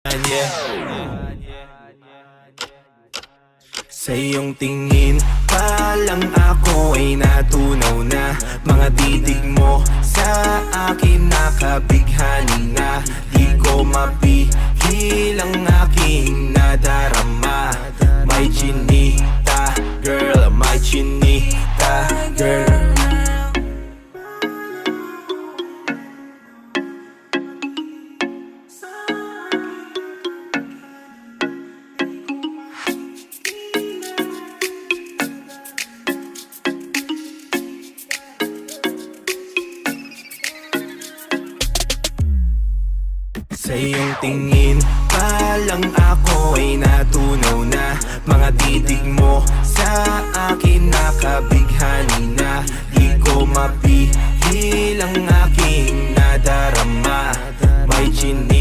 Sa iyong tingin pa lang ako ay natunaw na. Mga titig mo sa akin nakabighani na. Di ko mapihil ang aking nadarama. May chinita girl, may chinita girl. Sa iyong tingin pa lang ako ay natunaw na. Mga titig mo sa akin nakabighani na. Di ko mapihil ang aking nadarama. May chinita